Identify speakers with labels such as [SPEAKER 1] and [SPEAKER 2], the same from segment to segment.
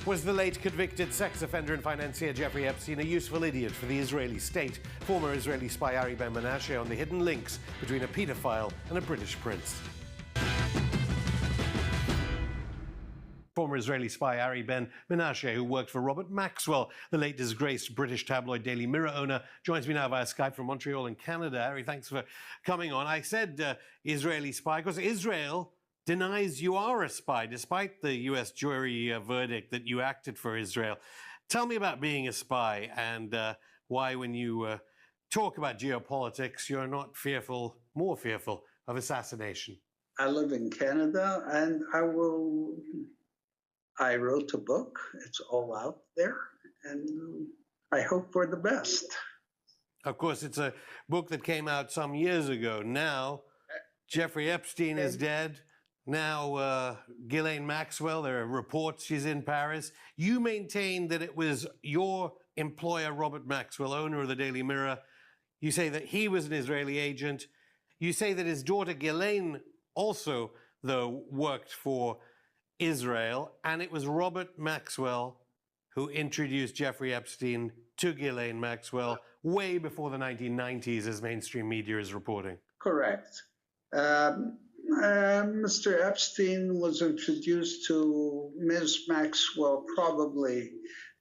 [SPEAKER 1] Was the late convicted sex offender and financier Jeffrey Epstein a useful idiot for the Israeli state? Former Israeli spy Ari Ben Menashe on the hidden links between a paedophile and a British prince. Former Israeli spy Ari Ben Menashe, who worked for Robert Maxwell, the late disgraced British tabloid Daily Mirror owner, joins me now via Skype from Montreal in Canada. Ari, thanks for coming on. I said Israeli spy because Israel denies you are a spy, despite the U.S. jury verdict that you acted for Israel. Tell me about being a spy and why, when you talk about geopolitics, you're not more fearful of assassination.
[SPEAKER 2] I live in Canada, and I wrote a book. It's all out there, and I hope for the best.
[SPEAKER 1] Of course, it's a book that came out some years ago. Now, Jeffrey Epstein is dead. Now, Ghislaine Maxwell, there are reports she's in Paris. You maintain that it was your employer, Robert Maxwell, owner of the Daily Mirror. You say that he was an Israeli agent. You say that his daughter Ghislaine also, though, worked for Israel, and it was Robert Maxwell who introduced Jeffrey Epstein to Ghislaine Maxwell way before the 1990s, as mainstream media is reporting.
[SPEAKER 2] Correct. Mr. Epstein was introduced to Ms. Maxwell probably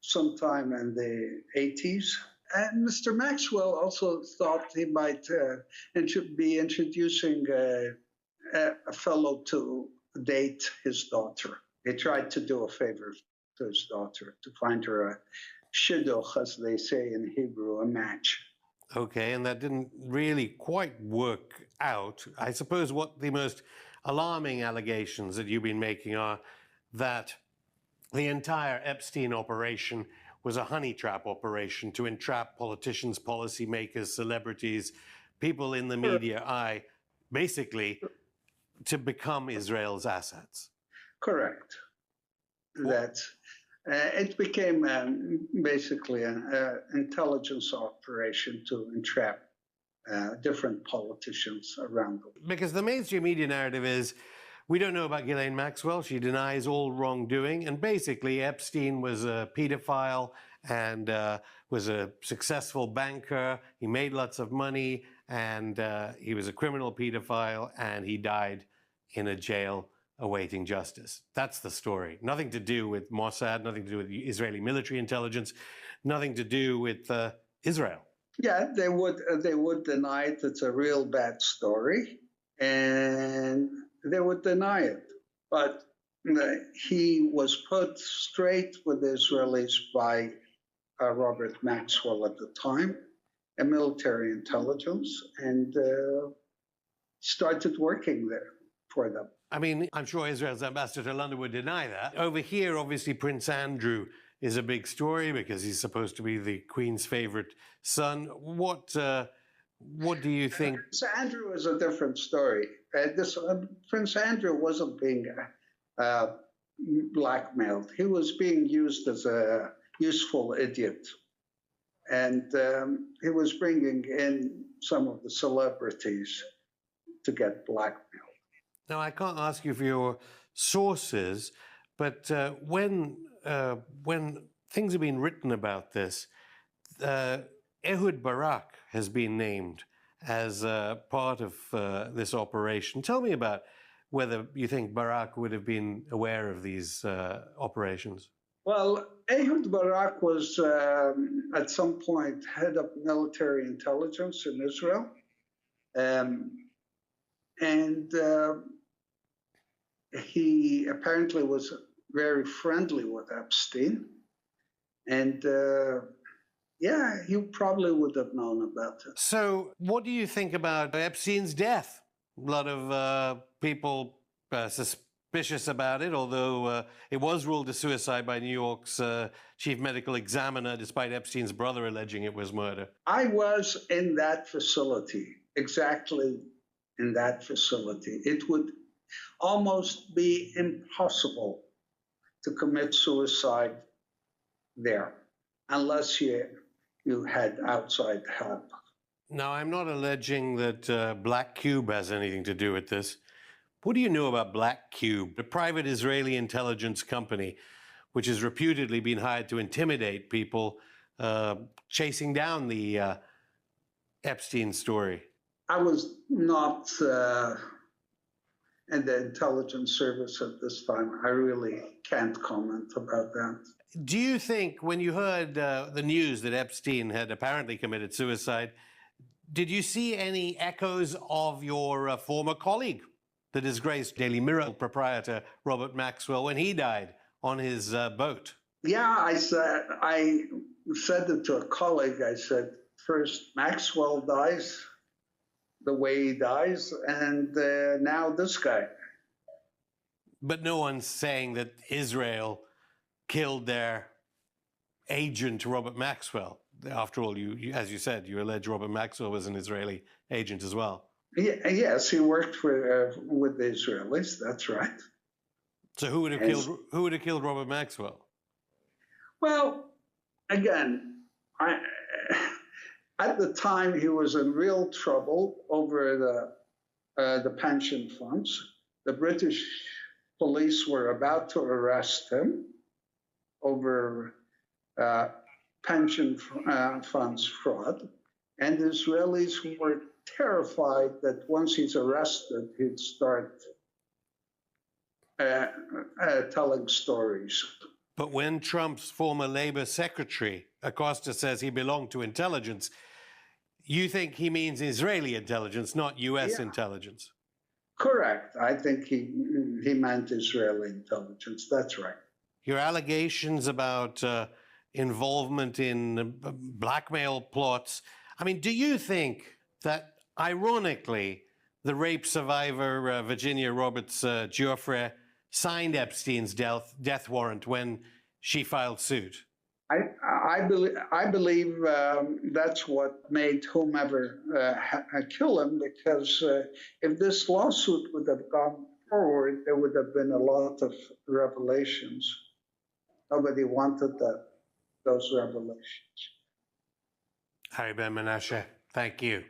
[SPEAKER 2] sometime in the 80s. And Mr. Maxwell also thought he might be introducing a fellow to date his daughter. He tried to do a favor to his daughter, to find her a shidduch, as they say in Hebrew, a match.
[SPEAKER 1] Okay, and that didn't really quite work out. I suppose what the most alarming allegations that you've been making are that the entire Epstein operation was a honey trap operation to entrap politicians, policymakers, celebrities, people in the media eye, basically to become Israel's assets.
[SPEAKER 2] Correct. That it became basically an intelligence operation to entrap different politicians around the world.
[SPEAKER 1] Because the mainstream media narrative is, we don't know about Ghislaine Maxwell. She denies all wrongdoing. And basically, Epstein was a pedophile and was a successful banker. He made lots of money, and he was a criminal pedophile, and he died in a jail awaiting justice. That's the story. Nothing to do with Mossad, nothing to do with Israeli military intelligence, nothing to do with Israel.
[SPEAKER 2] Yeah, they would deny it. It's a real bad story, and they would deny it. But he was put straight with the Israelis by Robert Maxwell at the time, a military intelligence, and started working there for them.
[SPEAKER 1] I mean, I'm sure Israel's ambassador to London would deny that. Over here, obviously, Prince Andrew is a big story because he's supposed to be the Queen's favorite son. What do you think?
[SPEAKER 2] Prince Andrew is a different story. Prince Andrew wasn't being blackmailed. He was being used as a useful idiot. And he was bringing in some of the celebrities to get blackmailed.
[SPEAKER 1] Now, I can't ask you for your sources, but when things have been written about this, Ehud Barak has been named as part of this operation. Tell me about whether you think Barak would have been aware of these operations.
[SPEAKER 2] Well, Ehud Barak was at some point head of military intelligence in Israel. And he apparently was very friendly with Epstein. And yeah, he probably would have known about it.
[SPEAKER 1] So what do you think about Epstein's death? A lot of people suspicious about it, although it was ruled a suicide by New York's chief medical examiner, despite Epstein's brother alleging it was murder.
[SPEAKER 2] I was in that facility, exactly in that facility. It would almost be impossible to commit suicide there unless you had outside help.
[SPEAKER 1] Now, I'm not alleging that Black Cube has anything to do with this. What do you know about Black Cube, a private Israeli intelligence company which has reputedly been hired to intimidate people, chasing down the Epstein story?
[SPEAKER 2] I was not in the intelligence service at this time. I really can't comment about that.
[SPEAKER 1] Do you think when you heard the news that Epstein had apparently committed suicide, did you see any echoes of your former colleague, the disgraced Daily Mirror proprietor Robert Maxwell, when he died on his boat?
[SPEAKER 2] Yeah, I said it to a colleague. I said, first Maxwell dies the way he dies, and now this guy.
[SPEAKER 1] But no one's saying that Israel killed their agent, Robert Maxwell. After all, you as you said, you allege Robert Maxwell was an Israeli agent as well.
[SPEAKER 2] Yeah, yes, he worked with the Israelis. That's right.
[SPEAKER 1] So who would have killed Robert Maxwell?
[SPEAKER 2] Well, again, at the time he was in real trouble over the pension funds. The British police were about to arrest him over pension funds fraud, and the Israelis were terrified that once he's arrested, he'd start telling stories.
[SPEAKER 1] But when Trump's former Labor Secretary Acosta says he belonged to intelligence, you think he means Israeli intelligence, not U.S. intelligence?
[SPEAKER 2] Correct. I think he meant Israeli intelligence. That's right.
[SPEAKER 1] Your allegations about involvement in blackmail plots, I mean, do you think that, ironically, the rape survivor Virginia Roberts Giuffre signed Epstein's death warrant when she filed suit?
[SPEAKER 2] I believe that's what made whomever kill him, because if this lawsuit would have gone forward, there would have been a lot of revelations. Nobody wanted those revelations.
[SPEAKER 1] Harry Ben Menashe, thank you.